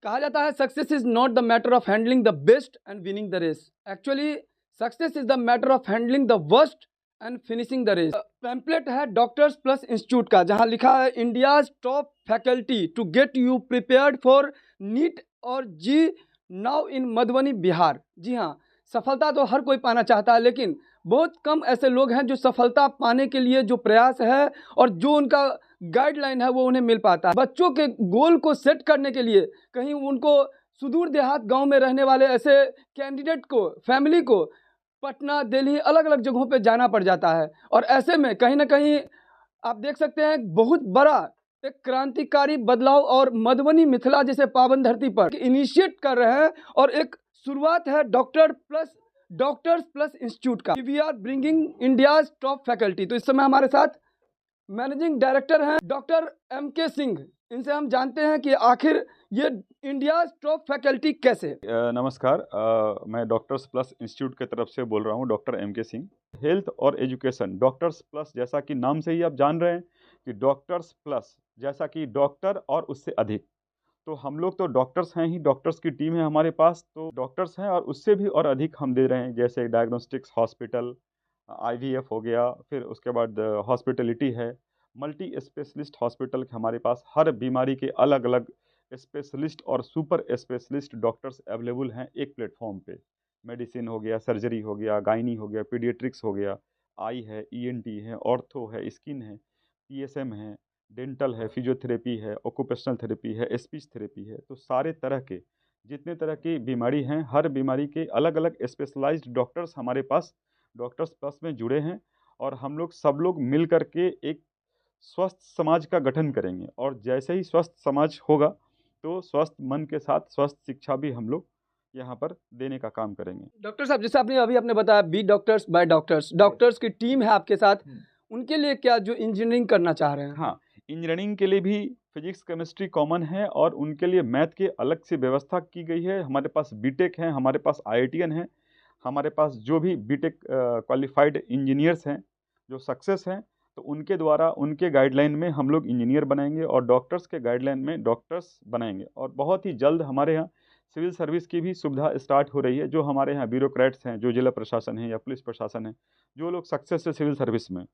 कहा जाता है success is not the matter of handling the best and winning the race. Actually success is the matter of handling the worst and finishing the race. Pamphlet है doctors plus institute का, जहां लिखा है India's top faculty to get you prepared for NEET और JEE now in Madhubani Bihar. जी हाँ, सफलता तो हर कोई पाना चाहता है, लेकिन बहुत कम ऐसे लोग हैं जो सफलता पाने के लिए जो प्रयास है और जो उनका गाइडलाइन है वो उन्हें मिल पाता है। बच्चों के गोल को सेट करने के लिए कहीं उनको सुदूर देहात गांव में रहने वाले ऐसे कैंडिडेट को, फैमिली को पटना, दिल्ली, अलग अलग जगहों पे जाना पड़ जाता है। और ऐसे में कहीं ना कहीं आप देख सकते हैं बहुत बड़ा एक क्रांतिकारी बदलाव और मधुबनी मिथिला जैसे पावन धरती पर इनिशिएट कर रहे हैं। और एक शुरुआत है डॉक्टर्स प्लस इंस्टीट्यूट का। We are bringing India's top faculty. तो इस समय हमारे साथ मैनेजिंग डायरेक्टर हैं डॉक्टर MK सिंह। इनसे हम जानते हैं कि आखिर ये इंडिया टॉप फैकल्टी कैसे है। नमस्कार, मैं डॉक्टर्स प्लस इंस्टीट्यूट की तरफ से बोल रहा हूँ, डॉक्टर MK सिंह। हेल्थ और एजुकेशन, डॉक्टर्स प्लस जैसा कि नाम से ही आप जान रहे हैं कि डॉक्टर्स प्लस जैसा कि डॉक्टर और उससे अधिक। तो हम लोग तो डॉक्टर्स हैं ही, डॉक्टर्स की टीम है हमारे पास, तो डॉक्टर्स हैं और उससे भी और अधिक हम दे रहे हैं, जैसे डायग्नोस्टिक्स हॉस्पिटल, IVF हो गया, फिर उसके बाद हॉस्पिटलिटी है, मल्टी स्पेशलिस्ट हॉस्पिटल हमारे पास हर बीमारी के अलग अलग स्पेशलिस्ट और सुपर स्पेशलिस्ट डॉक्टर्स अवेलेबल हैं एक प्लेटफॉर्म पे। मेडिसिन हो गया, सर्जरी हो गया, गायनी हो गया, पीडियाट्रिक्स हो गया, आई है, ENT है, ऑर्थो है, स्किन है, PSM है, डेंटल है, फिजियोथेरेपी है, ऑक्यूपेशनल थेरेपी है, स्पीच थेरेपी है। तो सारे तरह के जितने तरह की बीमारी हैं, हर बीमारी के अलग अलग स्पेशलाइज्ड डॉक्टर्स हमारे पास डॉक्टर्स प्लस में जुड़े हैं। और हम लोग सब लोग मिल कर के एक स्वस्थ समाज का गठन करेंगे। और जैसे ही स्वस्थ समाज होगा तो स्वस्थ मन के साथ स्वस्थ शिक्षा भी हम लोग यहाँ पर देने का काम करेंगे। डॉक्टर साहब, जैसे आपने बताया be doctors by doctors, doctors की टीम है आपके साथ, उनके लिए क्या जो इंजीनियरिंग करना चाह रहे हैं? हाँ, इंजीनियरिंग के लिए भी फिजिक्स केमिस्ट्री कॉमन है और उनके लिए मैथ की अलग से व्यवस्था की गई है। हमारे पास बीटेक हैं, हमारे पास IITian हैं, हमारे पास जो भी बीटेक क्वालिफाइड इंजीनियर्स हैं जो सक्सेस हैं, तो उनके द्वारा उनके गाइडलाइन में हम लोग इंजीनियर बनाएंगे और डॉक्टर्स के गाइडलाइन में डॉक्टर्स बनाएंगे। और बहुत ही जल्द हमारे यहाँ सिविल सर्विस की भी सुविधा स्टार्ट हो रही है। जो हमारे यहाँ ब्यूरोक्रेट्स हैं, जो जिला प्रशासन है या पुलिस प्रशासन है, जो लोग सक्सेस है सिविल सर्विस में,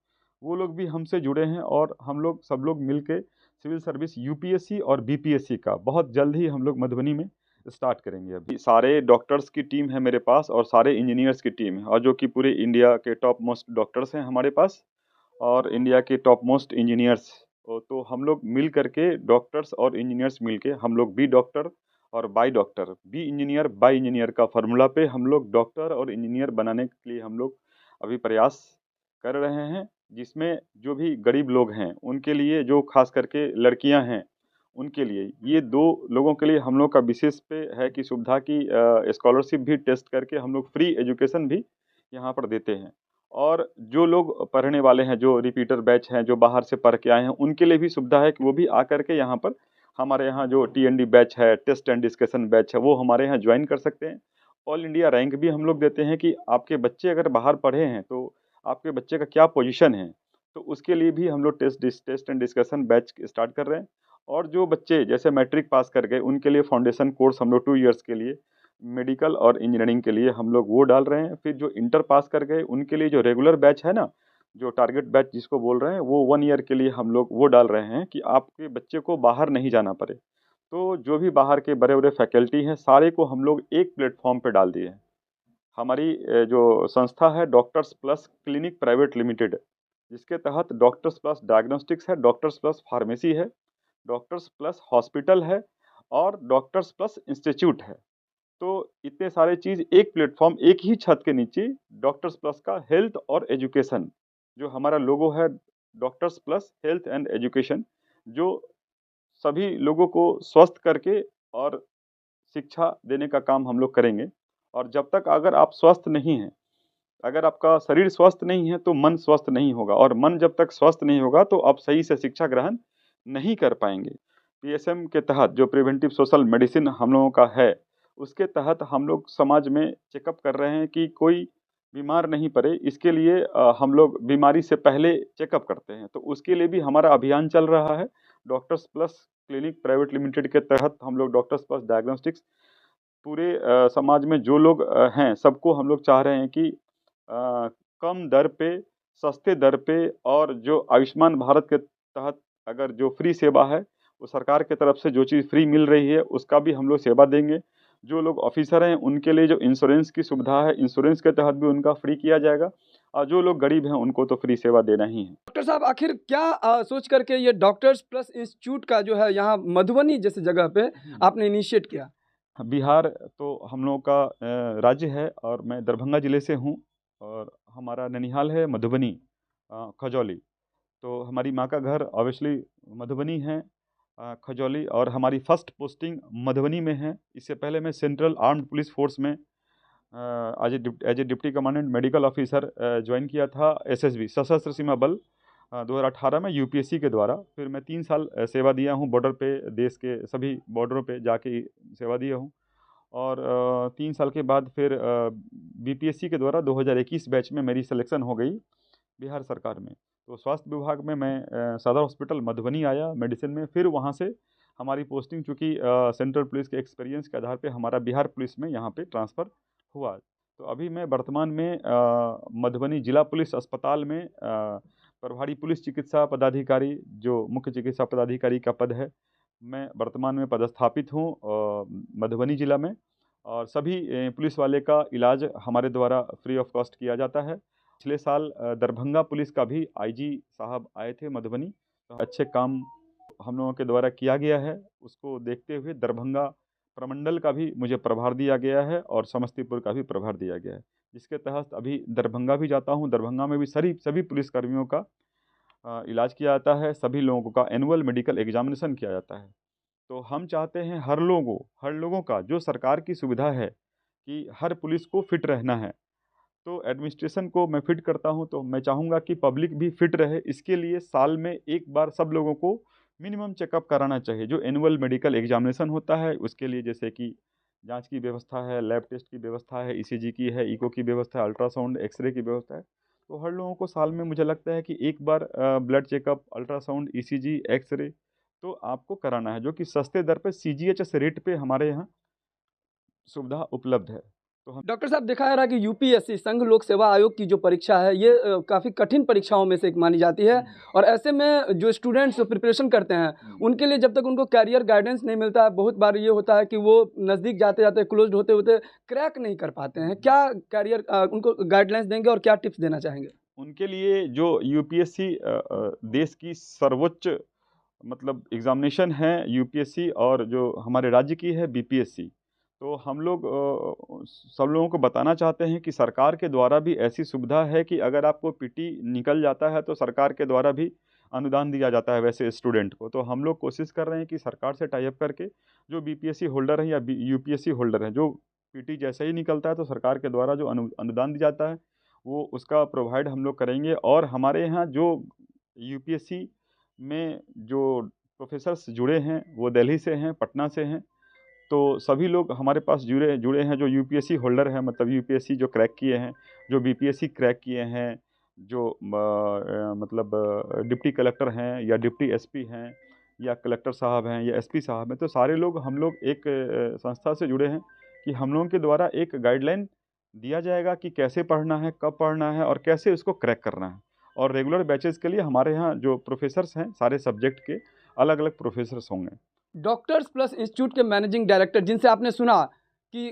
वो लोग भी हमसे जुड़े हैं। और हम लोग सब लोग मिल के सिविल सर्विस UPSC और BPSC का बहुत जल्द ही हम लोग मधुबनी में स्टार्ट करेंगे। अभी सारे डॉक्टर्स की टीम है मेरे पास और सारे इंजीनियर्स की टीम है, और जो कि पूरे इंडिया के टॉप मोस्ट डॉक्टर्स हैं हमारे पास और इंडिया के टॉप मोस्ट इंजीनियर्स। तो हम लोग मिल करके डॉक्टर्स और इंजीनियर्स मिल के हम लोग बी डॉक्टर और बी इंजीनियर बाई इंजीनियर का फार्मूला पे हम लोग डॉक्टर और इंजीनियर बनाने के लिए हम लोग अभी प्रयास कर रहे हैं। जिसमें जो भी गरीब लोग हैं उनके लिए, जो खास करके लड़कियां हैं उनके लिए, ये 2 लोगों के लिए हम लोग का विशेष पे है कि सुविधा की स्कॉलरशिप भी टेस्ट करके हम लोग फ्री एजुकेशन भी यहाँ पर देते हैं। और जो लोग पढ़ने वाले हैं, जो रिपीटर बैच हैं, जो बाहर से पढ़ के आए हैं, उनके लिए भी सुविधा है कि वो भी आकर के यहाँ पर हमारे यहाँ जो TND बैच है, टेस्ट एंड डिस्कशन बैच है, वो हमारे यहाँ ज्वाइन कर सकते हैं। ऑल इंडिया रैंक भी हम लोग देते हैं कि आपके बच्चे अगर बाहर पढ़े हैं तो आपके बच्चे का क्या पोजीशन है। तो उसके लिए भी हम लोग test and discussion batch start कर रहे हैं। और जो बच्चे जैसे मैट्रिक पास कर गए उनके लिए फाउंडेशन कोर्स हम लोग 2 इयर्स के लिए मेडिकल और इंजीनियरिंग के लिए हम लोग वो डाल रहे हैं। फिर जो इंटर पास कर गए उनके लिए जो रेगुलर बैच है ना, जो टारगेट बैच जिसको बोल रहे हैं, वो 1 ईयर के लिए हम लोग वो डाल रहे हैं कि आपके बच्चे को बाहर नहीं जाना पड़े। तो जो भी बाहर के बड़े बड़े फैकल्टी हैं सारे को हम लोग एक प्लेटफॉर्म पे डाल दिए हैं। हमारी जो संस्था है doctors plus clinic private limited, जिसके तहत डॉक्टर्स प्लस डायग्नोस्टिक्स है, डॉक्टर्स प्लस फार्मेसी है, डॉक्टर्स प्लस हॉस्पिटल है और डॉक्टर्स प्लस इंस्टीट्यूट है। तो इतने सारे चीज़ एक प्लेटफॉर्म, एक ही छत के नीचे, डॉक्टर्स प्लस का हेल्थ और एजुकेशन, जो हमारा लोगो है doctors plus health and education, जो सभी लोगों को स्वस्थ करके और शिक्षा देने का काम हम लोग करेंगे। और जब तक अगर आप स्वस्थ नहीं हैं, अगर आपका शरीर स्वस्थ नहीं है तो मन स्वस्थ नहीं होगा, और मन जब तक स्वस्थ नहीं होगा तो आप सही से शिक्षा ग्रहण नहीं कर पाएंगे। PSM के तहत जो प्रिवेंटिव सोशल मेडिसिन हम लोगों का है, उसके तहत हम लोग समाज में चेकअप कर रहे हैं कि कोई बीमार नहीं पड़े। इसके लिए हम लोग बीमारी से पहले चेकअप करते हैं, तो उसके लिए भी हमारा अभियान चल रहा है doctors plus clinic private limited के तहत हम लोग डॉक्टर्स प्लस डायग्नोस्टिक्स पूरे समाज में जो लोग हैं सबको हम लोग चाह रहे हैं कि कम दर पे, सस्ते दर पे और जो आयुष्मान भारत के तहत अगर जो फ्री सेवा है वो सरकार की तरफ से जो चीज़ फ्री मिल रही है उसका भी हम लोग सेवा देंगे। जो लोग ऑफिसर हैं उनके लिए जो इंश्योरेंस की सुविधा है इंश्योरेंस के तहत भी उनका फ्री किया जाएगा और जो लोग गरीब हैं उनको तो फ्री सेवा देना ही है। डॉक्टर साहब आखिर क्या सोच करके ये डॉक्टर्स प्लस इंस्टीट्यूट का जो है यहाँ मधुबनी जैसे जगह पे आपने इनिशिएट किया? बिहार तो हम लोगों का राज्य है और मैं दरभंगा ज़िले से हूँ और हमारा ननिहाल है मधुबनी, खजौली। तो हमारी माँ का घर ऑब्वियसली मधुबनी है, खजौली, और हमारी फर्स्ट पोस्टिंग मधुबनी में है। इससे पहले मैं सेंट्रल आर्म्ड पुलिस फोर्स में as a deputy commandant medical officer join किया था, एसएसबी सशस्त्र सीमा बल 2018 में यूपीएससी के द्वारा। फिर मैं 3 साल सेवा दिया हूँ बॉर्डर पे, देश के सभी बॉर्डरों पे जाके सेवा दिया हूँ। और 3 साल के बाद फिर बीपीएससी के द्वारा 2021 बैच में मेरी सिलेक्शन हो गई बिहार सरकार में। तो स्वास्थ्य विभाग में मैं सदर हॉस्पिटल मधुबनी आया मेडिसिन में। फिर वहाँ से हमारी पोस्टिंग चूँकि सेंट्रल पुलिस के एक्सपीरियंस के आधार पे हमारा बिहार पुलिस में यहाँ पे ट्रांसफ़र हुआ। तो अभी मैं वर्तमान में मधुबनी जिला पुलिस अस्पताल में प्रभारी पुलिस चिकित्सा पदाधिकारी, जो मुख्य चिकित्सा पदाधिकारी का पद है, मैं वर्तमान में पदस्थापित हूँ मधुबनी जिला में। और सभी पुलिस वाले का इलाज हमारे द्वारा फ्री ऑफ कॉस्ट किया जाता है। पिछले साल दरभंगा पुलिस का भी आईजी साहब आए थे मधुबनी, तो अच्छे काम हम लोगों के द्वारा किया गया है। उसको देखते हुए दरभंगा प्रमंडल का भी मुझे प्रभार दिया गया है और समस्तीपुर का भी प्रभार दिया गया है, जिसके तहत अभी दरभंगा भी जाता हूँ। दरभंगा में भी सभी पुलिसकर्मियों का इलाज किया जाता है, सभी लोगों का एनुअल मेडिकल एग्जामिनेशन किया जाता है। तो हम चाहते हैं हर लोगों का जो सरकार की सुविधा है कि हर पुलिस को फिट रहना है, तो एडमिनिस्ट्रेशन को मैं फिट करता हूं, तो मैं चाहूँगा कि पब्लिक भी फिट रहे। इसके लिए साल में एक बार सब लोगों को मिनिमम चेकअप कराना चाहिए। जो एनुअल मेडिकल एग्जामिनेशन होता है उसके लिए जैसे कि जांच की व्यवस्था है, लैब टेस्ट की व्यवस्था है, ईसीजी की है, इको की व्यवस्था है, अल्ट्रासाउंड एक्सरे की व्यवस्था है। तो हर लोगों को साल में मुझे लगता है कि एक बार blood checkup, ultrasound, ECG, x-ray तो आपको कराना है, जो कि सस्ते दर पे सीजीएचएस रेट पे हमारे यहाँ सुविधा उपलब्ध है। तो हम डॉक्टर साहब देखा जा रहा है कि यूपीएससी संघ लोक सेवा आयोग की जो परीक्षा है ये काफ़ी कठिन परीक्षाओं में से एक मानी जाती है। और ऐसे में जो स्टूडेंट्स प्रिपरेशन करते हैं उनके लिए जब तक उनको कैरियर गाइडेंस नहीं मिलता है, बहुत बार ये होता है कि वो नज़दीक जाते जाते क्लोज होते होते क्रैक नहीं कर पाते हैं। क्या कैरियर उनको गाइडलाइंस देंगे और क्या टिप्स देना चाहेंगे? उनके लिए जो यूपीएससी देश की सर्वोच्च मतलब एग्जामिनेशन है यूपीएससी, और जो हमारे राज्य की है बीपीएससी, तो हम लोग सब लोगों को बताना चाहते हैं कि सरकार के द्वारा भी ऐसी सुविधा है कि अगर आपको पीटी निकल जाता है तो सरकार के द्वारा भी अनुदान दिया जाता है वैसे स्टूडेंट को। तो हम लोग कोशिश कर रहे हैं कि सरकार से टाई अप करके जो बीपीएससी होल्डर हैं या यूपीएससी होल्डर हैं, जो पीटी जैसे ही निकलता है तो सरकार के द्वारा जो अनुदान दिया जाता है वो उसका प्रोवाइड हम लोग करेंगे। और हमारे यहाँ जो यूपीएससी में जो प्रोफेसर्स जुड़े हैं वो दिल्ली से हैं, पटना से हैं। तो सभी लोग हमारे पास जुड़े जुड़े हैं जो यूपीएससी होल्डर हैं, मतलब यूपीएससी जो क्रैक किए हैं, जो बीपीएससी क्रैक किए हैं, जो मतलब डिप्टी कलेक्टर हैं या डिप्टी एसपी हैं या कलेक्टर साहब हैं या एसपी साहब हैं। तो सारे लोग हम लोग एक संस्था से जुड़े हैं कि हम लोगों के द्वारा एक गाइडलाइन दिया जाएगा कि कैसे पढ़ना है, कब पढ़ना है और कैसे उसको क्रैक करना है। और रेगुलर बैचेज़ के लिए हमारे यहाँ जो प्रोफेसर्स हैं सारे सब्जेक्ट के अलग अलग प्रोफेसर्स होंगे। डॉक्टर्स प्लस इंस्टीट्यूट के मैनेजिंग डायरेक्टर जिनसे आपने सुना कि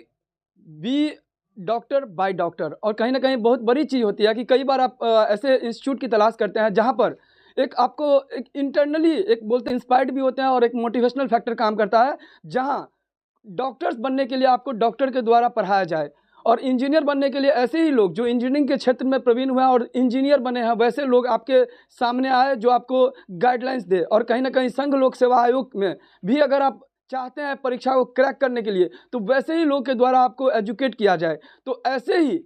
बी डॉक्टर बाय डॉक्टर, और कहीं ना कहीं बहुत बड़ी चीज़ होती है कि कई बार आप ऐसे इंस्टीट्यूट की तलाश करते हैं जहां पर एक आपको एक इंटरनली एक बोलते हैं इंस्पायर्ड भी होते हैं और एक मोटिवेशनल फैक्टर काम करता है, जहां डॉक्टर्स बनने के लिए आपको डॉक्टर के द्वारा पढ़ाया जाए और इंजीनियर बनने के लिए ऐसे ही लोग जो इंजीनियरिंग के क्षेत्र में प्रवीण हुए हैं और इंजीनियर बने हैं वैसे लोग आपके सामने आए जो आपको गाइडलाइंस दे। और कहीं ना कहीं संघ लोक सेवा आयोग में भी अगर आप चाहते हैं परीक्षा को क्रैक करने के लिए तो वैसे ही लोग के द्वारा आपको एजुकेट किया जाए। तो ऐसे ही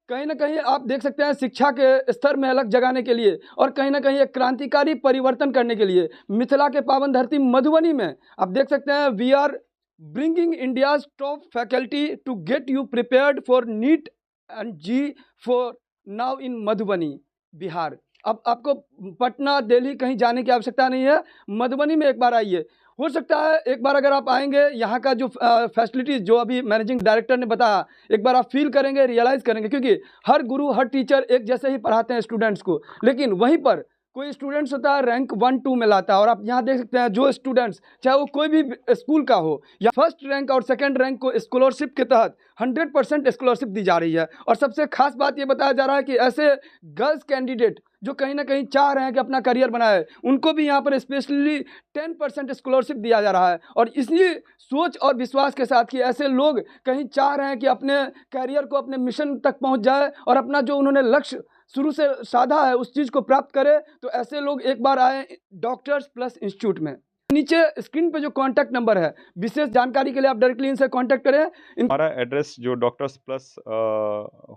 कहीं ना कहीं आप देख सकते हैं शिक्षा के स्तर में अलग जगाने के लिए और कहीं ना कहीं एक क्रांतिकारी परिवर्तन करने के लिए मिथिला के पावन धरती मधुबनी में आप देख सकते हैं we are bringing India's top faculty to get you prepared for NEET and G for now in Madhubani Bihar. अब आपको पटना दिल्ली कहीं जाने की आवश्यकता नहीं है, मधुबनी में एक बार आइए। हो सकता है एक बार अगर आप आएंगे यहाँ का जो फैसिलिटीज़ जो अभी मैनेजिंग डायरेक्टर ने बताया, एक बार आप फील करेंगे, रियलाइज़ करेंगे, क्योंकि हर गुरु हर टीचर एक जैसे ही पढ़ाते हैं स्टूडेंट्स को, लेकिन वहीं पर कोई स्टूडेंट्स होता है रैंक 1-2 में लाता है, और आप यहाँ देख सकते हैं जो स्टूडेंट्स चाहे वो कोई भी स्कूल का हो, या फर्स्ट रैंक और सेकंड रैंक को स्कॉलरशिप के तहत 100% स्कॉलरशिप दी जा रही है। और सबसे खास बात ये बताया जा रहा है कि ऐसे गर्ल्स कैंडिडेट जो कहीं ना कहीं चाह रहे हैं कि अपना करियर बनाए, उनको भी यहाँ पर स्पेशली 10% स्कॉलरशिप दिया जा रहा है। और इसलिए सोच और विश्वास के साथ कि ऐसे लोग कहीं चाह रहे हैं कि अपने करियर को, अपने मिशन तक पहुँच जाए और अपना जो उन्होंने लक्ष्य शुरू से साधा है उस चीज़ को प्राप्त करें, तो ऐसे लोग एक बार आए डॉक्टर्स प्लस इंस्टीट्यूट में। नीचे स्क्रीन पे जो कांटेक्ट नंबर है, विशेष जानकारी के लिए आप डायरेक्टली इनसे कांटेक्ट करें। हमारा एड्रेस जो doctors plus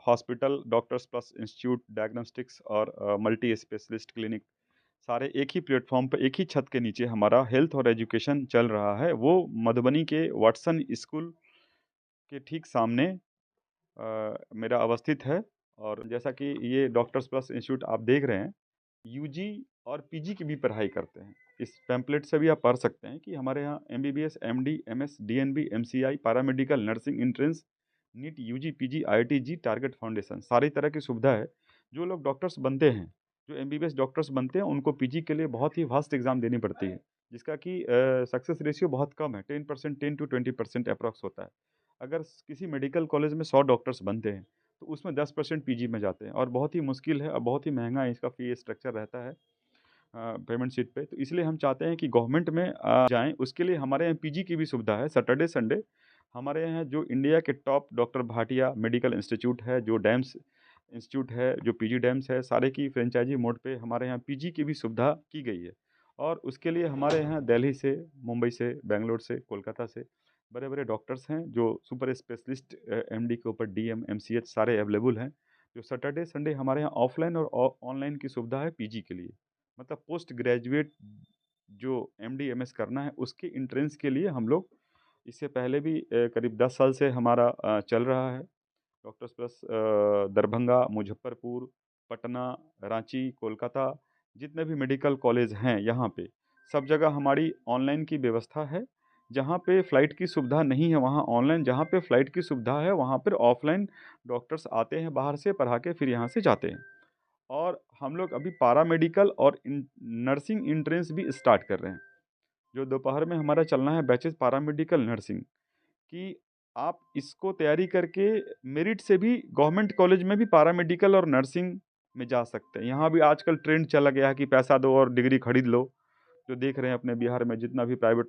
hospital, doctors plus institute diagnostics और मल्टी स्पेशलिस्ट क्लिनिक, सारे एक ही प्लेटफॉर्म पर एक ही छत के नीचे हमारा हेल्थ और एजुकेशन चल रहा है। वो मधुबनी के वाटसन स्कूल के ठीक सामने मेरा अवस्थित है। और जैसा कि ये डॉक्टर्स प्लस इंस्टीट्यूट आप देख रहे हैं, यूजी और पीजी की भी पढ़ाई करते हैं। इस पैम्पलेट से भी आप पढ़ सकते हैं कि हमारे यहाँ MBBS, MD, MS, DNB, MCI, paramedical, nursing, entrance, NEET, UG, PG, IIT, target foundation, सारी तरह की सुविधा है। जो लोग डॉक्टर्स बनते हैं, जो एमबीबीएस डॉक्टर्स बनते हैं, उनको पीजी के लिए बहुत ही वास्ट एग्जाम देनी पड़ती है, जिसका कि सक्सेस रेशियो बहुत कम है, 10%, 10 to 20% अप्रॉक्स होता है। अगर किसी मेडिकल कॉलेज में 100 डॉक्टर्स बनते हैं तो उसमें 10% पीजी में जाते हैं, और बहुत ही मुश्किल है और बहुत ही महंगा इसका फी स्ट्रक्चर रहता है पेमेंट शीट पे। तो इसलिए हम चाहते हैं कि गवर्नमेंट में जाएं। उसके लिए हमारे यहाँ पीजी की भी सुविधा है। सैटरडे संडे हमारे यहाँ जो इंडिया के top doctor Bhatia medical institute है, जो डैम्स इंस्टीट्यूट है, जो पीजी डैम्स है, सारे की फ्रेंचाइजी मोड पे हमारे यहाँ पीजी की भी सुविधा की गई है। और उसके लिए हमारे यहाँ दिल्ली से, मुंबई से, बेंगलोर से, कोलकाता से बड़े बड़े डॉक्टर्स हैं, जो सुपर स्पेशलिस्ट एमडी के ऊपर डीएम, एमसीएच सारे अवेलेबल हैं। जो सैटरडे संडे हमारे यहाँ ऑफलाइन और ऑनलाइन की सुविधा है पीजी के लिए। मतलब पोस्ट ग्रेजुएट जो एमडी एमएस करना है, उसके एंट्रेंस के लिए हम लोग इससे पहले भी करीब 10 साल से हमारा चल रहा है। डॉक्टर्स प्लस दरभंगा, मुजफ्फरपुर, पटना, रांची, कोलकाता, जितने भी मेडिकल कॉलेज हैं यहाँ पे सब जगह हमारी ऑनलाइन की व्यवस्था है। जहाँ पे फ़्लाइट की सुविधा नहीं है वहाँ ऑनलाइन, जहाँ पे फ़्लाइट की सुविधा है वहाँ पर ऑफलाइन डॉक्टर्स आते हैं बाहर से पढ़ा के फिर यहाँ से जाते हैं। और हम लोग अभी पैरामेडिकल और नर्सिंग एंट्रेंस भी स्टार्ट कर रहे हैं। जो दोपहर में हमारा चलना है बैचेस पैरामेडिकल नर्सिंग कि आप इसको तैयारी करके मेरिट से भी गवर्नमेंट कॉलेज में भी पैरामेडिकल और नर्सिंग में जा सकते हैं। यहाँ भी आजकल ट्रेंड चला गया है कि पैसा दो और डिग्री खरीद लो। जो देख रहे हैं अपने बिहार में जितना भी प्राइवेट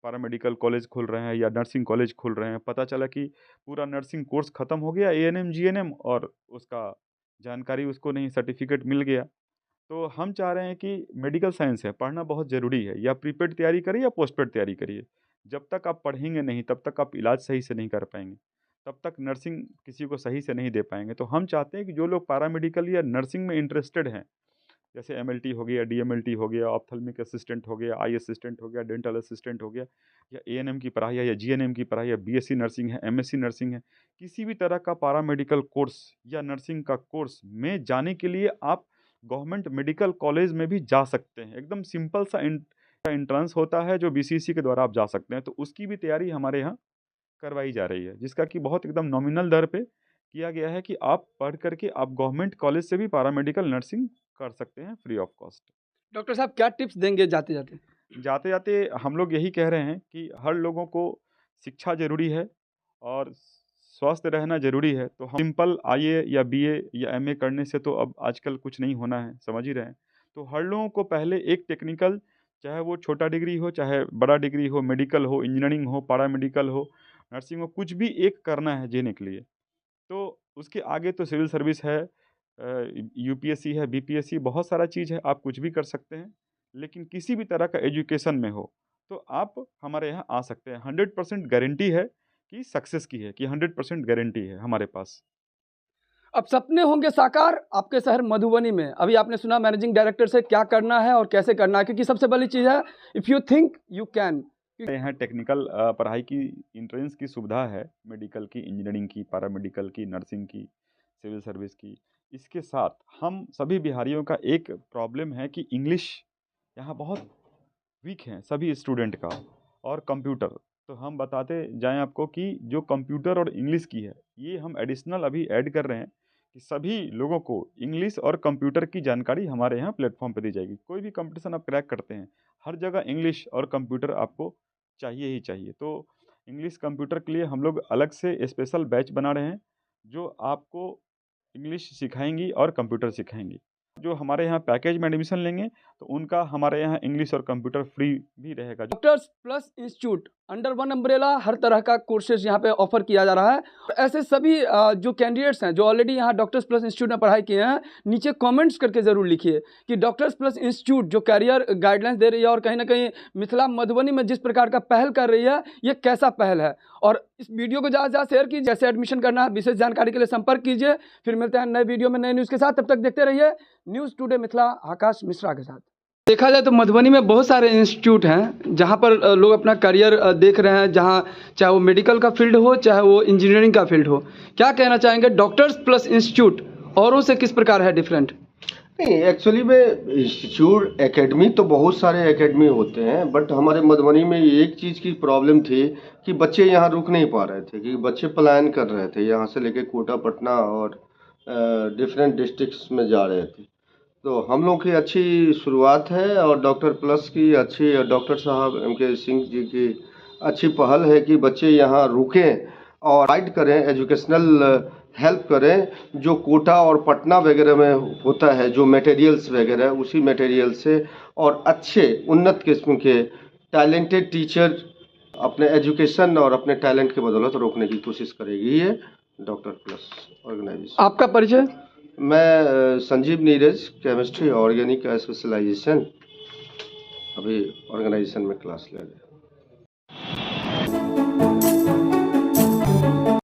पैरामेडिकल कॉलेज खुल रहे हैं या नर्सिंग कॉलेज खुल रहे हैं, पता चला कि पूरा नर्सिंग कोर्स ख़त्म हो गया, एएनएम जीएनएम, और उसका जानकारी उसको नहीं, सर्टिफिकेट मिल गया। तो हम चाह रहे हैं कि मेडिकल साइंस है, पढ़ना बहुत ज़रूरी है, या प्रीपेड तैयारी करिए या पोस्ट पेड तैयारी करिए। जब तक आप पढ़ेंगे नहीं तब तक आप इलाज सही से नहीं कर पाएंगे, तब तक नर्सिंग किसी को सही से नहीं दे पाएंगे। तो हम चाहते हैं कि जो लोग पैरामेडिकल या नर्सिंग में इंटरेस्टेड हैं, जैसे एमएलटी हो गया, डीएमएलटी हो गया, ऑप्थल्मिक असिस्टेंट हो गया, आई असिस्टेंट हो गया, डेंटल असिस्टेंट हो गया, या एएनएम की पढ़ाई है, या जीएनएम की पढ़ाई, या बीएससी नर्सिंग है, एमएससी नर्सिंग है, किसी भी तरह का पैरामेडिकल कोर्स या नर्सिंग का कोर्स में जाने के लिए आप गवर्नमेंट मेडिकल कॉलेज में भी जा सकते हैं। एकदम सिंपल सा एंट्रेंस होता है जो बीसीसी के द्वारा आप जा सकते हैं। तो उसकी भी तैयारी हमारे यहाँ करवाई जा रही है, जिसका कि बहुत एकदम नॉमिनल दर पे किया गया है कि आप पढ़ करके आप गवर्नमेंट कॉलेज से भी पैरामेडिकल नर्सिंग कर सकते हैं फ्री ऑफ कॉस्ट। डॉक्टर साहब क्या टिप्स देंगे जाते जाते? जाते जाते हम लोग यही कह रहे हैं कि हर लोगों को शिक्षा ज़रूरी है और स्वस्थ रहना ज़रूरी है। तो हम सिंपल आईए या बीए या एमए करने से तो अब आजकल कुछ नहीं होना है, समझ ही रहे हैं। तो हर लोगों को पहले एक टेक्निकल, चाहे वो छोटा डिग्री हो चाहे बड़ा डिग्री हो, मेडिकल हो, इंजीनियरिंग हो, पैरामेडिकल हो, नर्सिंग हो, कुछ भी एक करना है जीने के लिए। तो उसके आगे तो सिविल सर्विस है, यूपीएससी है, बीपीएससी, बहुत सारा चीज़ है, आप कुछ भी कर सकते हैं। लेकिन किसी भी तरह का एजुकेशन में हो तो आप हमारे यहाँ आ सकते हैं। 100% गारंटी है कि सक्सेस की है, कि 100% गारंटी है हमारे पास। अब सपने होंगे साकार आपके शहर मधुबनी में। अभी आपने सुना मैनेजिंग डायरेक्टर से क्या करना है और कैसे करना है, क्योंकि सबसे बड़ी चीज़ है if you think you can. यहाँ टेक्निकल पढ़ाई की एंट्रेंस की सुविधा है, मेडिकल की, इंजीनियरिंग की, पैरामेडिकल की, नर्सिंग की, सिविल सर्विस की। इसके साथ हम सभी बिहारियों का एक प्रॉब्लम है कि इंग्लिश यहाँ बहुत वीक हैं सभी स्टूडेंट का, और कंप्यूटर, तो हम बताते जाएं आपको कि जो कंप्यूटर और इंग्लिश की है, ये हम एडिशनल अभी ऐड कर रहे हैं कि सभी लोगों को इंग्लिश और कंप्यूटर की जानकारी हमारे यहाँ प्लेटफॉर्म पर दी जाएगी। कोई भी कंपटीशन आप क्रैक करते हैं, हर जगह इंग्लिश और कंप्यूटर आपको चाहिए ही चाहिए। तो इंग्लिश कंप्यूटर के लिए हम लोग अलग से स्पेशल बैच बना रहे हैं, जो आपको इंग्लिश सिखाएंगी और कंप्यूटर सिखाएंगी। जो हमारे यहाँ पैकेज में एडमिशन लेंगे तो उनका हमारे यहाँ इंग्लिश और कंप्यूटर फ्री भी रहेगा। Doctors plus institute under one umbrella हर तरह का कोर्सेज यहाँ पे ऑफर किया जा रहा है। और ऐसे सभी जो कैंडिडेट्स हैं जो ऑलरेडी यहाँ डॉक्टर्स प्लस इंस्टीट्यूट में पढ़ाई किए हैं, नीचे कमेंट्स करके ज़रूर लिखिए कि डॉक्टर्स प्लस इंस्टीट्यूट जो कैरियर गाइडलाइंस दे रही है और कहीं ना कहीं मिथिला मधुबनी में जिस प्रकार का पहल कर रही है, ये कैसा पहल है। और इस वीडियो को ज़्यादा से ज़्यादा शेयर कीजिए। जैसे एडमिशन करना है, विशेष जानकारी के लिए संपर्क कीजिए। फिर मिलते हैं नए वीडियो में नए न्यूज़ के साथ। तब तक देखते रहिए न्यूज़ टुडे मिथिला आकाश मिश्रा के साथ। देखा जाए तो मधुबनी में बहुत सारे इंस्टीट्यूट हैं जहां पर लोग अपना करियर देख रहे हैं, जहां चाहे वो मेडिकल का फील्ड हो चाहे वो इंजीनियरिंग का फील्ड हो। क्या कहना चाहेंगे डॉक्टर्स प्लस इंस्टीट्यूट औरों से किस प्रकार है डिफरेंट? नहीं, एक्चुअली में इंस्टीट्यूट एकेडमी तो बहुत सारे एकेडमी होते हैं, बट हमारे मधुबनी में एक चीज़ की प्रॉब्लम थी कि बच्चे यहाँ रुक नहीं पा रहे थे, कि बच्चे पलायन कर रहे थे यहाँ से लेके कोटा, पटना और डिफरेंट डिस्ट्रिक्ट्स में जा रहे थे। तो हम लोग की अच्छी शुरुआत है और डॉक्टर प्लस की अच्छी, डॉक्टर साहब M.K. सिंह जी की अच्छी पहल है कि बच्चे यहाँ रुकें और गाइड करें, एजुकेशनल हेल्प करें। जो कोटा और पटना वगैरह में होता है जो मटेरियल्स वगैरह, उसी मटेरियल से और अच्छे उन्नत किस्म के टैलेंटेड टीचर अपने एजुकेशन और अपने टैलेंट के बदौलत रोकने की कोशिश करेगी ये डॉक्टर प्लस ऑर्गेनाइजेशन। आपका परिचय? मैं संजीव नीरज, केमिस्ट्री ऑर्गेनिक का स्पेशलाइजेशन, अभी ऑर्गेनाइजेशन में क्लास ले रहे हैं।